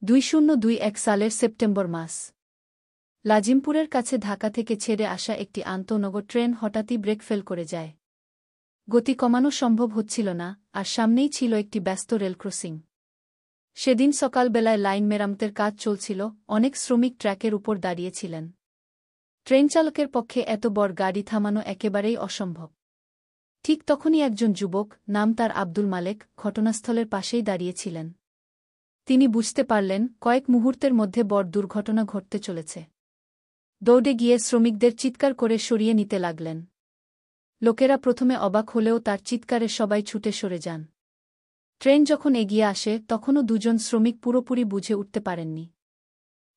2021 সালের সেপ্টেম্বর মাস। লাজিমপুরের কাছে ঢাকা থেকে ছেড়ে আসা একটি আন্তঃনগর ট্রেন হঠাৎই ব্রেক ফেল করে যায়। গতি কমানো সম্ভব হচ্ছিল না, আর সামনেই ছিল একটি ব্যস্ত রেল ক্রসিং। সেদিন সকালবেলায় লাইন মেরামতের কাজ চলছিল, অনেক শ্রমিক ট্র্যাকের উপর দাঁড়িয়েছিলেন। ট্রেন চালকের পক্ষে এত বড় গাড়ি থামানো একেবারেই অসম্ভব। ঠিক তখনই একজন যুবক, নাম তার আব্দুল মালেক, ঘটনাস্থলের পাশেই দাঁড়িয়েছিলেন। তিনি বুঝতে পারলেন কয়েক মুহূর্তের মধ্যে বড় দুর্ঘটনা ঘটতে চলেছে। দৌড়ে গিয়ে শ্রমিকদের চিৎকার করে সরিয়ে নিতে লাগলেন। লোকেরা প্রথমে অবাক হলেও তার চিৎকারে সবাই ছুটে সরে যান। ট্রেন যখন এগিয়ে আসে তখনও দুজন শ্রমিক পুরোপুরি বুঝে উঠতে পারেননি।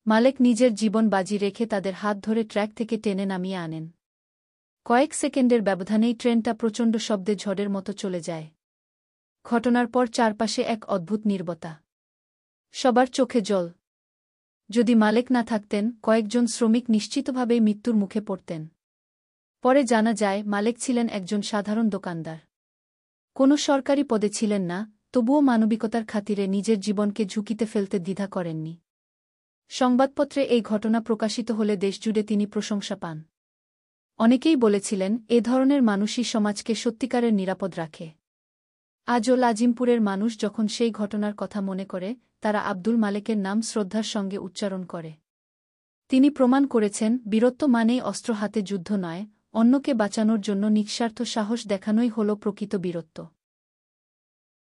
মালেক নিজের জীবন বাজি রেখে তাদের হাত ধরে ট্র্যাক থেকে টেনে নামিয়ে আনেন। কয়েক সেকেন্ডের ব্যবধানেই ট্রেনটা প্রচণ্ড শব্দে ঝড়ের মতো চলে যায়। ঘটনার পর চারপাশে এক অদ্ভুত নীরবতা। সবার চোখে জল। যদি মালেক না থাকতেন, কয়েকজন শ্রমিক নিশ্চিতভাবেই মৃত্যুর মুখে পড়তেন। পরে জানা যায় মালেক ছিলেন একজন সাধারণ দোকানদার। কোনো সরকারি পদে ছিলেন না, তবুও মানবিকতার খাতিরে নিজের জীবনকে ঝুঁকিতে ফেলতে দ্বিধা করেননি। সংবাদপত্রে এই ঘটনা প্রকাশিত হলে দেশজুড়ে তিনি প্রশংসা পান। অনেকেই বলেছিলেন, এ ধরনের মানুষই সমাজকে সত্যিকারের নিরাপদ রাখে। আজও লাজিমপুরের মানুষ যখন সেই ঘটনার কথা মনে করে, তারা আব্দুল মালেকের নাম শ্রদ্ধার সঙ্গে উচ্চারণ করে। তিনি প্রমাণ করেছেন, বীরত্ব মানেই অস্ত্র হাতে যুদ্ধ নয়, অন্যকে বাঁচানোর জন্য নিঃস্বার্থ সাহস দেখানোই হল প্রকৃত বীরত্ব।